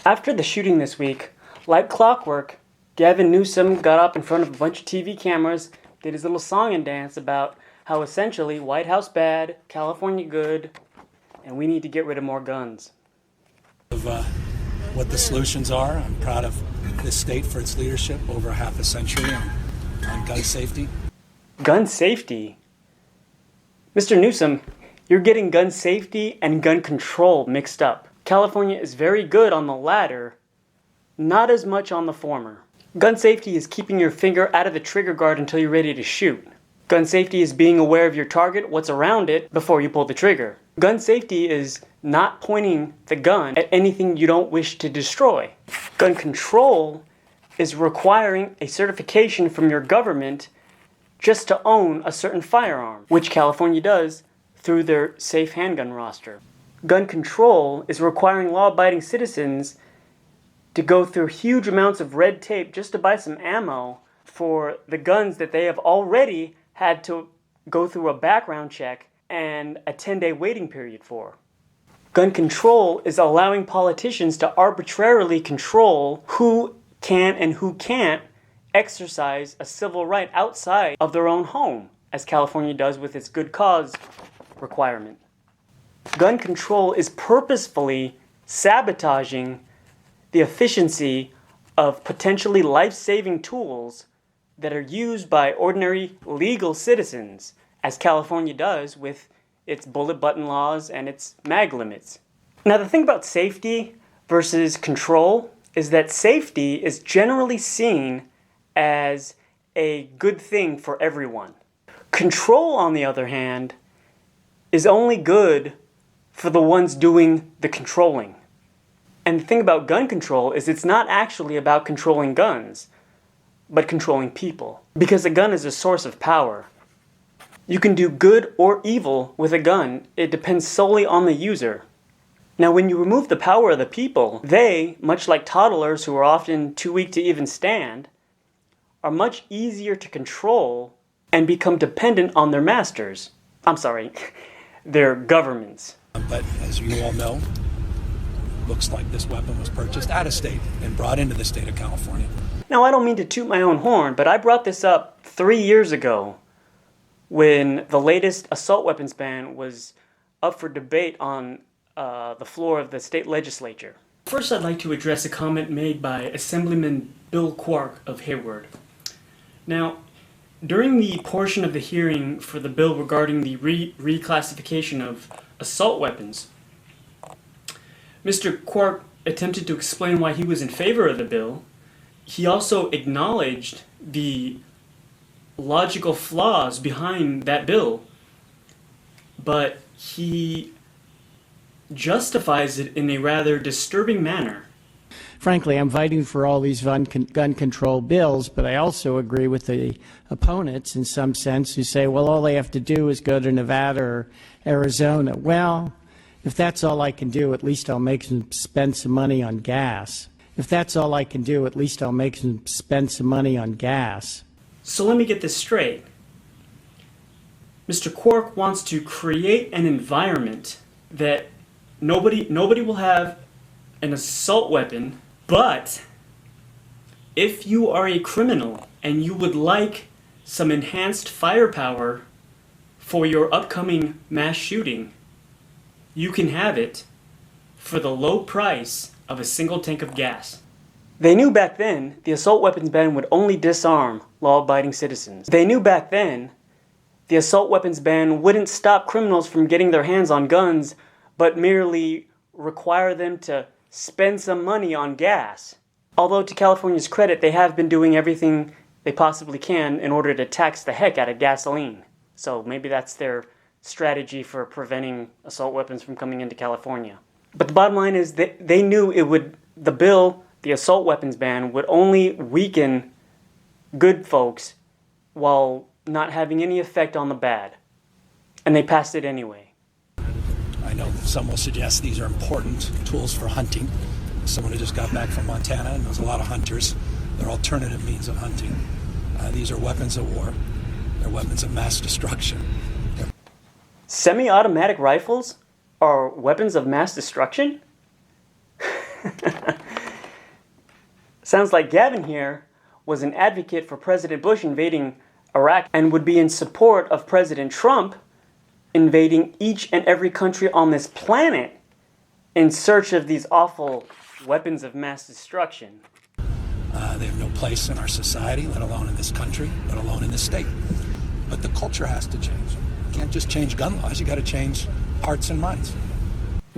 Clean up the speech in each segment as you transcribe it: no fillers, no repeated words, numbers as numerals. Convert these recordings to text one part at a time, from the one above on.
After the shooting this week, like clockwork, Gavin Newsom got up in front of a bunch of TV cameras, did his little song and dance about how essentially White House bad, California good, and we need to get rid of more guns. Of what the solutions are. I'm proud of this state for its leadership over half a century on gun safety. Gun safety? Mr. Newsom, you're getting gun safety and gun control mixed up. California is very good on the latter, not as much on the former. Gun safety is keeping your finger out of the trigger guard until you're ready to shoot. Gun safety is being aware of your target, what's around it, before you pull the trigger. Gun safety is not pointing the gun at anything you don't wish to destroy. Gun control is requiring a certification from your government just to own a certain firearm, which California does through their safe handgun roster. Gun control is requiring law-abiding citizens to go through huge amounts of red tape just to buy some ammo for the guns that they have already had to go through a background check and a 10-day waiting period for. Gun control is allowing politicians to arbitrarily control who can and who can't exercise a civil right outside of their own home, as California does with its good cause requirement. Gun control is purposefully sabotaging the efficiency of potentially life-saving tools that are used by ordinary legal citizens, as California does with its bullet button laws and its mag limits. Now, the thing about safety versus control is that safety is generally seen as a good thing for everyone. Control, on the other hand, is only good for the ones doing the controlling. And the thing about gun control is it's not actually about controlling guns, but controlling people. Because a gun is a source of power. You can do good or evil with a gun. It depends solely on the user. Now, when you remove the power of the people, they, much like toddlers who are often too weak to even stand, are much easier to control and become dependent on their masters. Their governments. But as you all know, looks like this weapon was purchased out of state and brought into the state of California. Now, I don't mean to toot my own horn, but I brought this up 3 years ago when the latest assault weapons ban was up for debate on the floor of the state legislature. First, I'd like to address a comment made by Assemblyman Bill Quark of Hayward. Now, during the portion of the hearing for the bill regarding the reclassification of assault weapons, Mr. Quark attempted to explain why he was in favor of the bill. He also acknowledged the logical flaws behind that bill, but he justifies it in a rather disturbing manner. Frankly, I'm fighting for all these gun control bills, but I also agree with the opponents in some sense who say, well, all they have to do is go to Nevada or Arizona. Well, if that's all I can do, at least I'll make them spend some money on gas. If that's all I can do, at least I'll make them spend some money on gas. So let me get this straight. Mr. Quark wants to create an environment that nobody will have an assault weapon, but if you are a criminal and you would like some enhanced firepower for your upcoming mass shooting, you can have it for the low price of a single tank of gas. They knew back then the assault weapons ban would only disarm law-abiding citizens. They knew back then the assault weapons ban wouldn't stop criminals from getting their hands on guns, but merely require them to spend some money on gas. Although, to California's credit, they have been doing everything they possibly can in order to tax the heck out of gasoline. So maybe that's their strategy for preventing assault weapons from coming into California. But the bottom line is that they knew the assault weapons ban would only weaken good folks while not having any effect on the bad. And they passed it anyway. I know some will suggest these are important tools for hunting. Someone who just got back from Montana and knows a lot of hunters. They're alternative means of hunting. These are weapons of war. They're weapons of mass destruction. Semi-automatic rifles are weapons of mass destruction? Sounds like Gavin here was an advocate for President Bush invading Iraq and would be in support of President Trump invading each and every country on this planet in search of these awful weapons of mass destruction. They have no place in our society, let alone in this country, let alone in this state. But the culture has to change. You can't just change gun laws, you got to change hearts and minds.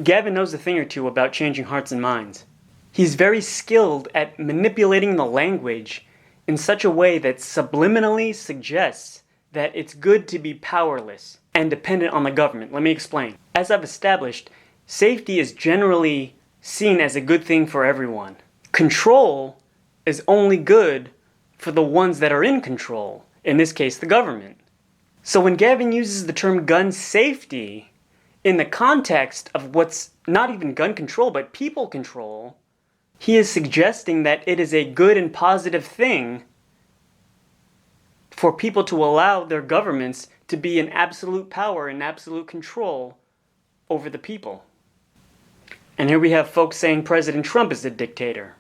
Gavin knows a thing or two about changing hearts and minds. He's very skilled at manipulating the language in such a way that subliminally suggests that it's good to be powerless and dependent on the government. Let me explain. As I've established, safety is generally seen as a good thing for everyone. Control is only good for the ones that are in control, in this case, the government. So when Gavin uses the term gun safety in the context of what's not even gun control, but people control, he is suggesting that it is a good and positive thing for people to allow their governments to be in absolute power and absolute control over the people. And here we have folks saying President Trump is a dictator.